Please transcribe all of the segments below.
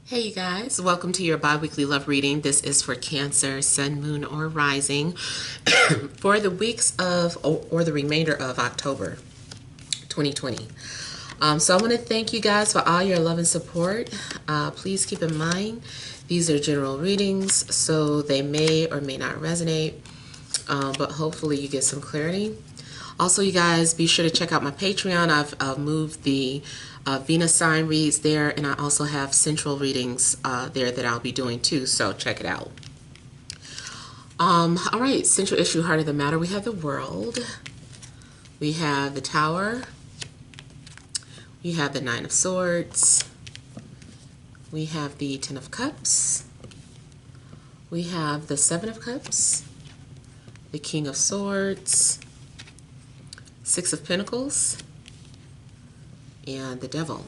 Hey you guys, welcome to your bi-weekly love reading. This is for Cancer, Sun, Moon, or Rising for the weeks of or the remainder of October 2020. So I want to thank you guys for all your love and support. Please keep in mind these are general readings, so they may or may not resonate, but hopefully you get some clarity. Also, you guys, be sure to check out my Patreon. I've moved the Venus sign reads there, and I also have central readings there that I'll be doing too, so check it out. All right, central issue, heart of the matter. We have the World. We have the Tower. We have the Nine of Swords. We have the Ten of Cups. We have the Seven of Cups. The King of Swords. Six of Pentacles. And the Devil.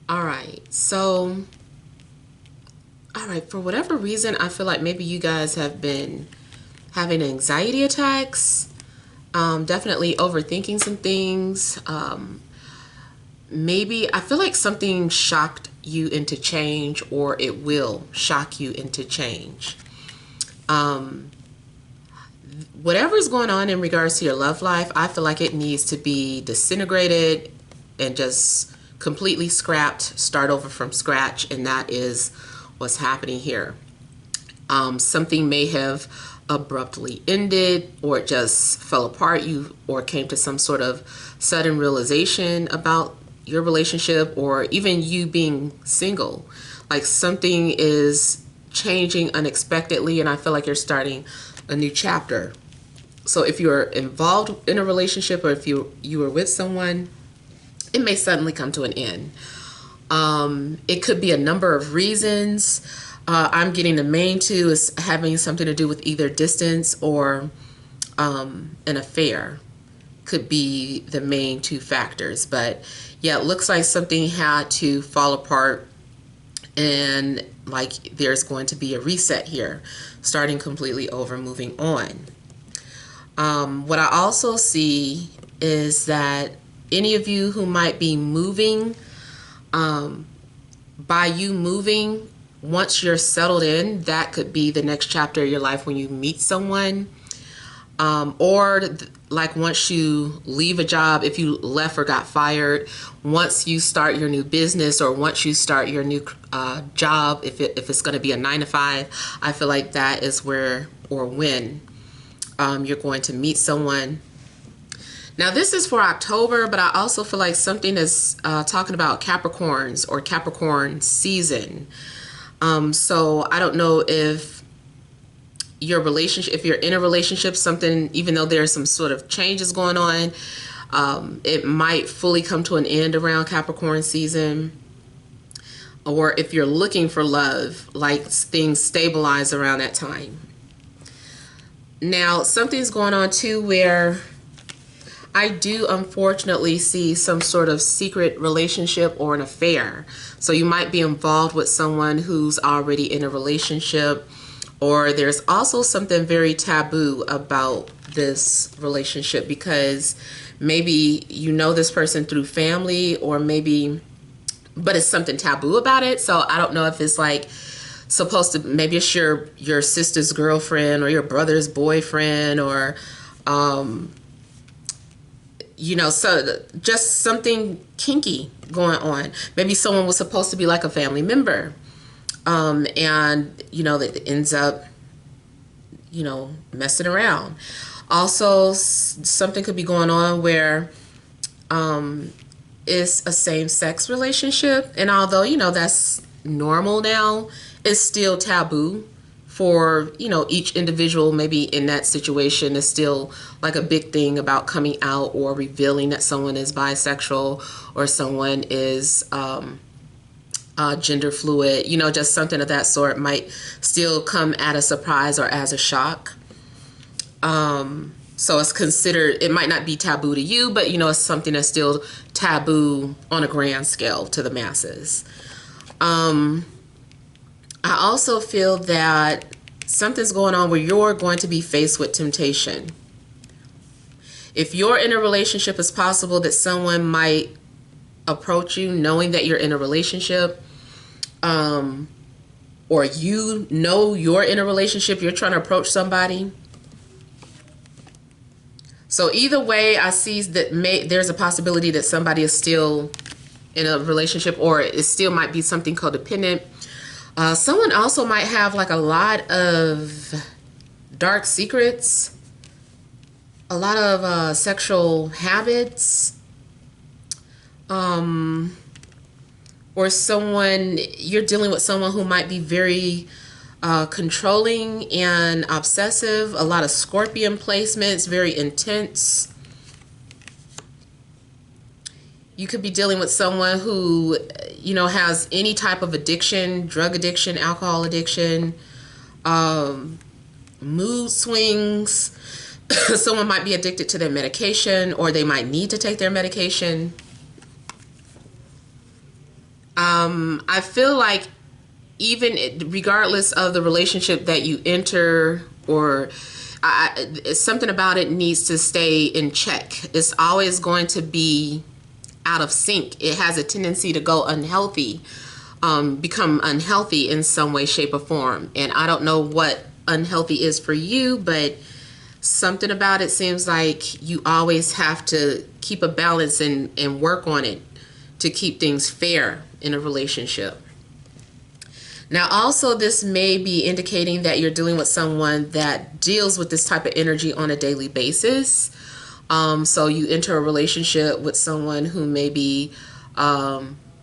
All right, for whatever reason, I feel like maybe you guys have been having anxiety attacks, definitely overthinking some things. Maybe I feel like something shocked you into change, or it will shock you into change. Whatever's going on in regards to your love life, I feel like it needs to be disintegrated and just completely scrapped, start over from scratch, and that is what's happening here. Something may have abruptly ended, or it just fell apart, or came to some sort of sudden realization about your relationship, or even you being single. Like something is changing unexpectedly, and I feel like you're starting a new chapter. So if you're involved in a relationship, or if you were with someone, it may suddenly come to an end. It could be a number of reasons. I'm getting the main two is having something to do with either distance or an affair. Could be the main two factors. But yeah, it looks like something had to fall apart, and like there's going to be a reset here, starting completely over, moving on. What I also see is that any of you who might be moving, by you moving, once you're settled in, that could be the next chapter of your life when you meet someone. Like once you leave a job, if you left or got fired, once you start your new business, or once you start your new job, if it's going to be a 9-to-5, I feel like that is where or when you're going to meet someone. Now this is for October, but I also feel like something is talking about Capricorns or Capricorn season. So I don't know if your relationship, if you're in a relationship, something, even though there's some sort of changes going on, it might fully come to an end around Capricorn season. Or if you're looking for love, like things stabilize around that time. Now something's going on too where I do unfortunately see some sort of secret relationship or an affair. So you might be involved with someone who's already in a relationship, or there's also something very taboo about this relationship, because maybe you know this person through family, or maybe, but it's something taboo about it. So I don't know if it's like supposed to, maybe it's your sister's girlfriend or your brother's boyfriend, or so just something kinky going on. Maybe someone was supposed to be like a family member, and that ends up messing around. Also, something could be going on where it's a same-sex relationship, and although that's normal now, it's still taboo for each individual. Maybe in that situation is still like a big thing about coming out or revealing that someone is bisexual or someone is gender fluid. Just something of that sort might still come at a surprise or as a shock. So it's considered, it might not be taboo to you, but it's something that's still taboo on a grand scale to the masses. I also feel that something's going on where you're going to be faced with temptation. If you're in a relationship, it's possible that someone might approach you knowing that you're in a relationship, or you know you're in a relationship, you're trying to approach somebody. So either way, I see that there's a possibility that somebody is still in a relationship, or it still might be something codependent. Someone also might have like a lot of dark secrets, a lot of sexual habits, or you're dealing with someone who might be very controlling and obsessive, a lot of Scorpion placements, very intense. You could be dealing with someone who, has any type of addiction, drug addiction, alcohol addiction, mood swings. Someone might be addicted to their medication, or they might need to take their medication. I feel like even regardless of the relationship that you enter, or something about it needs to stay in check. It's always going to be out of sync. It has a tendency to go unhealthy, become unhealthy in some way, shape, or form. And I don't know what unhealthy is for you, but something about it seems like you always have to keep a balance and work on it to keep things fair in a relationship. Now, also, this may be indicating that you're dealing with someone that deals with this type of energy on a daily basis. So you enter a relationship with someone who maybe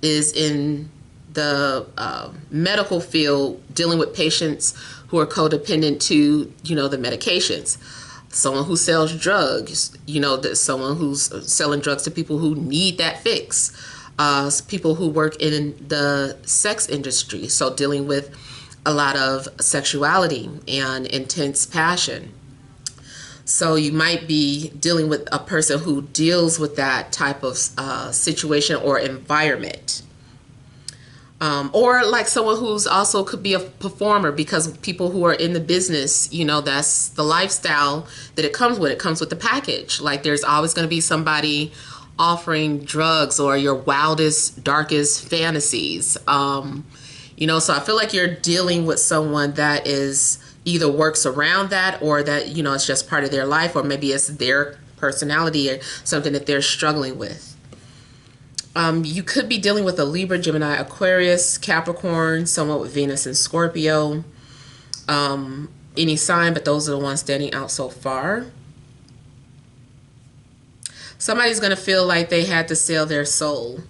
is in the medical field, dealing with patients who are codependent to, the medications. Someone who sells drugs, someone who's selling drugs to people who need that fix. People who work in the sex industry, so dealing with a lot of sexuality and intense passion. So you might be dealing with a person who deals with that type of situation or environment. Or like someone who's also could be a performer, because people who are in the business, that's the lifestyle that it comes with. It comes with the package. Like there's always going to be somebody offering drugs or your wildest, darkest fantasies. So I feel like you're dealing with someone that is either works around that, or that, it's just part of their life, or maybe it's their personality or something that they're struggling with. You could be dealing with a Libra, Gemini, Aquarius, Capricorn, someone with Venus and Scorpio. Any sign, but those are the ones standing out so far. Somebody's going to feel like they had to sell their soul.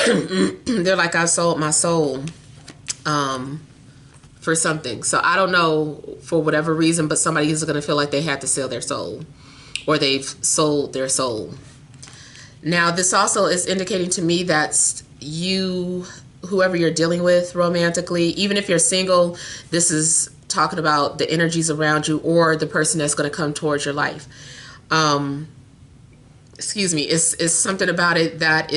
They're like, I sold my soul for something. So I don't know, for whatever reason, but somebody is going to feel like they had to sell their soul, or they've sold their soul. Now, this also is indicating to me that whoever you're dealing with romantically, even if you're single, this is talking about the energies around you or the person that's going to come towards your life. It's something about it that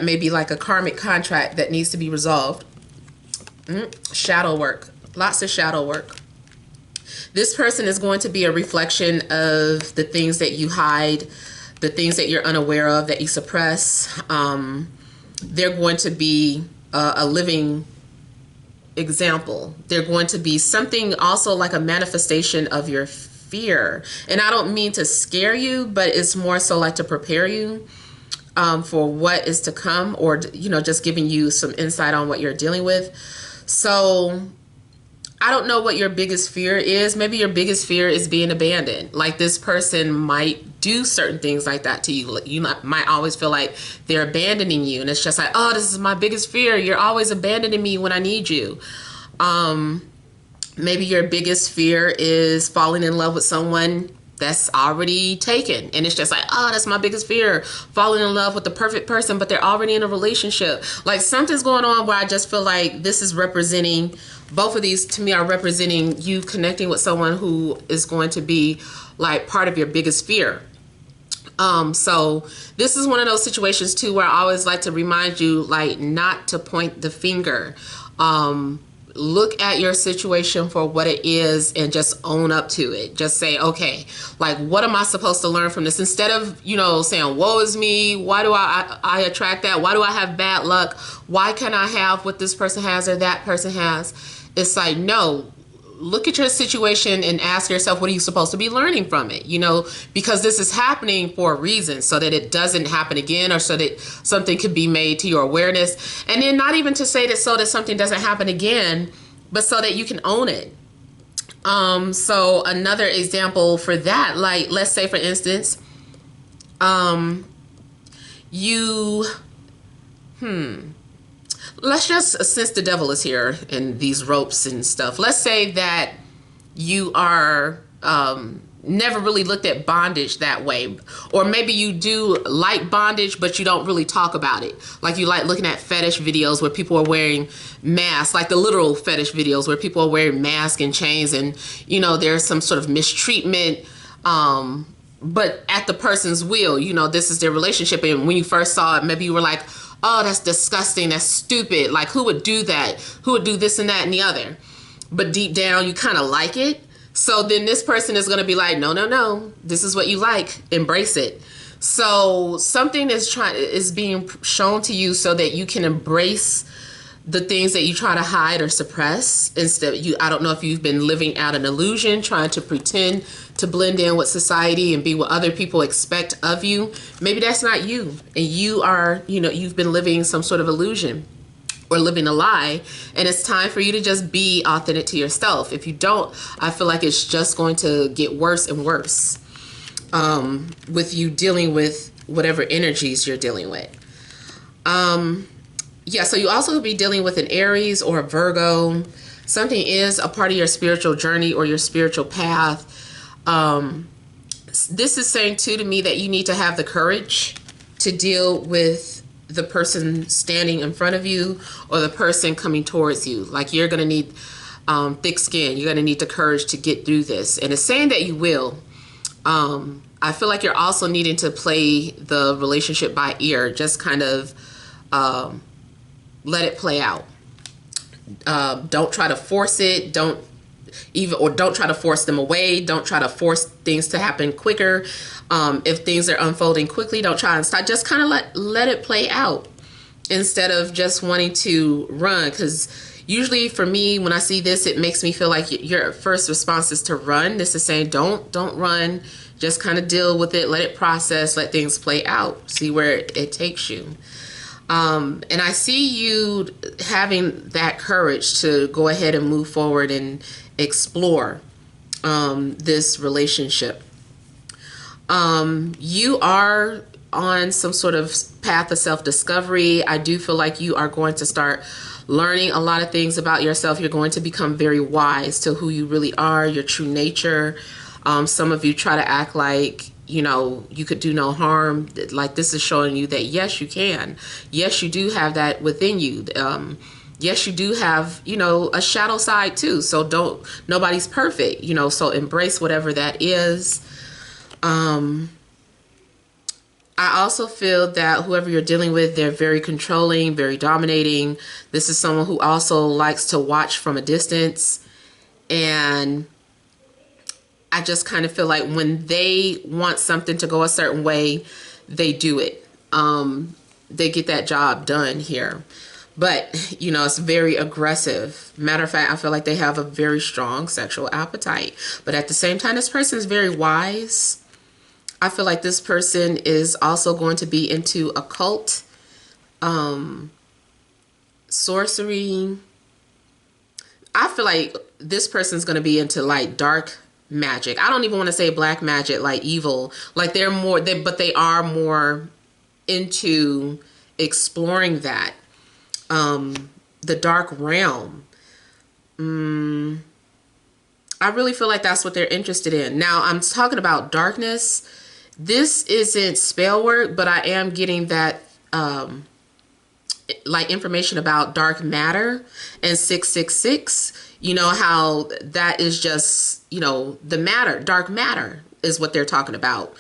may be like a karmic contract that needs to be resolved. Shadow work, lots of shadow work. This person is going to be a reflection of the things that you hide, the things that you're unaware of, that you suppress. They're going to be a living example. They're going to be something also like a manifestation of your fear. And I don't mean to scare you, but it's more so like to prepare you for what is to come, or, just giving you some insight on what you're dealing with. So I don't know what your biggest fear is. Maybe your biggest fear is being abandoned. Like this person might do certain things like that to you. You might always feel like they're abandoning you. And it's just like, oh, this is my biggest fear. You're always abandoning me when I need you. Maybe your biggest fear is falling in love with someone that's already taken. And it's just like, oh, that's my biggest fear. Falling in love with the perfect person, but they're already in a relationship. Like something's going on where I just feel like this is representing, both of these to me are representing you connecting with someone who is going to be like part of your biggest fear. So this is one of those situations too, where I always like to remind you, like, not to point the finger. look at your situation for what it is and just own up to it. Just say, okay, like, what am I supposed to learn from this? Instead of, saying, woe is me, why do I attract that? Why do I have bad luck? Why can't I have what this person has or that person has? It's like, no, look at your situation and ask yourself, what are you supposed to be learning from it? Because this is happening for a reason, so that it doesn't happen again, or so that something could be made to your awareness. And then not even to say that so that something doesn't happen again, but so that you can own it. So another example for that, like, let's say for instance, let's just, since the devil is here and these ropes and stuff, let's say that you are never really looked at bondage that way. Or maybe you do like bondage, but you don't really talk about it. Like, you like looking at fetish videos where people are wearing masks, like the literal fetish videos where people are wearing masks and chains, and, there's some sort of mistreatment, but at the person's will. This is their relationship. And when you first saw it, maybe you were like, oh, that's disgusting, that's stupid. Like, who would do that? Who would do this and that and the other? But deep down, you kind of like it. So then this person is going to be like, no, this is what you like. Embrace it. So something is being shown to you so that you can embrace the things that you try to hide or suppress. I don't know if you've been living out an illusion, trying to pretend to blend in with society and be what other people expect of you. Maybe that's not you, and you are, you've been living some sort of illusion or living a lie, and it's time for you to just be authentic to yourself. If you don't, I feel like it's just going to get worse and worse with you dealing with whatever energies you're dealing with. Yeah, so you also be dealing with an Aries or a Virgo. Something is a part of your spiritual journey or your spiritual path. This is saying too to me that you need to have the courage to deal with the person standing in front of you or the person coming towards you. Like, you're going to need thick skin. You're going to need the courage to get through this. And it's saying that you will. I feel like you're also needing to play the relationship by ear. Just kind of let it play out. Don't try to force it. Don't try to force them away. Don't try to force things to happen quicker. If things are unfolding quickly, don't try and stop. Just kind of let it play out instead of just wanting to run. Because usually for me, when I see this, it makes me feel like your first response is to run. This is saying don't run. Just kind of deal with it. Let it process. Let things play out. See where it takes you. And I see you having that courage to go ahead and move forward and explore this relationship. You are on some sort of path of self-discovery. I do feel like you are going to start learning a lot of things about yourself. You're going to become very wise to who you really are, your true nature. Some of you try to act like, you could do no harm. Like, this is showing you that, yes, you can. Yes, you do have that within you. Yes, you do have, a shadow side too. So nobody's perfect, so embrace whatever that is. I also feel that whoever you're dealing with, they're very controlling, very dominating. This is someone who also likes to watch from a distance. And I just kind of feel like when they want something to go a certain way, they do it. They get that job done here. But, it's very aggressive. Matter of fact, I feel like they have a very strong sexual appetite. But at the same time, this person is very wise. I feel like this person is also going to be into occult, sorcery. I feel like this person's going to be into like dark magic. I don't even want to say black magic, like evil. Like but they are more into exploring that. The dark realm. I really feel like that's what they're interested in. Now, I'm talking about darkness. This isn't spell work, but I am getting that like information about dark matter and 666. How that is just, the matter, dark matter is what they're talking about.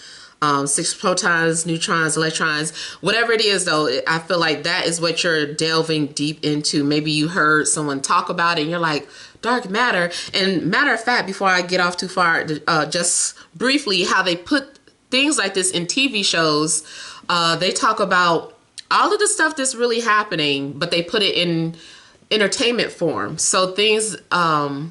6 protons, neutrons, electrons, whatever it is though. I feel like that is what you're delving deep into. Maybe you heard someone talk about it and you're like, dark matter. And matter of fact, before I get off too far, just briefly, how they put things like this in TV shows. They talk about all of the stuff that's really happening, but they put it in entertainment form. So things, what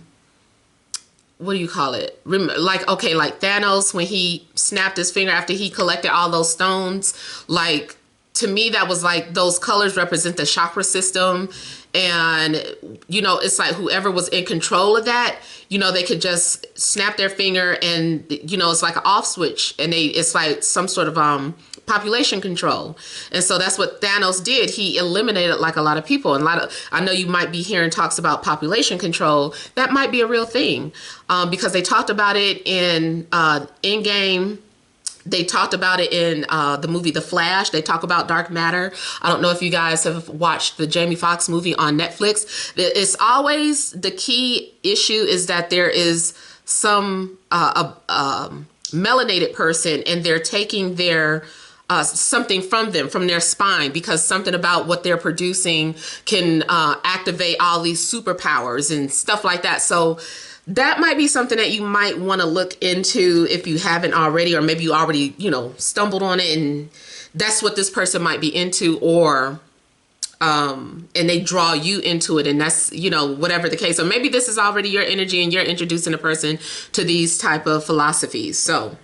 do you call it? Like, okay, like Thanos, when he snapped his finger after he collected all those stones, like, to me, that was like, those colors represent the chakra system. And, you know, it's like whoever was in control of that, you know, they could just snap their finger and, you know, it's like an off switch, and it's like some sort of population control. And so that's what Thanos did. He eliminated like a lot of people. And I know you might be hearing talks about population control. That might be a real thing, because they talked about it in Endgame. They talked about it in the movie The Flash. They talk about dark matter. I don't know if you guys have watched the Jamie Foxx movie on Netflix. It's always, the key issue is that there is some melanated person, and they're taking their something from them, from their spine, because something about what they're producing can activate all these superpowers and stuff like that. So that might be something that you might want to look into if you haven't already, or maybe you already, you know, stumbled on it and that's what this person might be into, or and they draw you into it, and that's, you know, whatever the case. Or maybe this is already your energy and you're introducing a person to these type of philosophies. So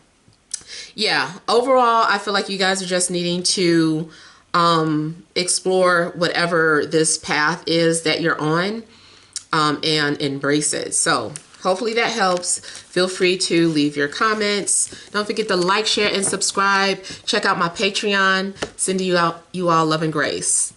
yeah, overall, I feel like you guys are just needing to explore whatever this path is that you're on, and embrace it. So hopefully that helps. Feel free to leave your comments. Don't forget to like, share, and subscribe. Check out my Patreon. Sending you all love and grace.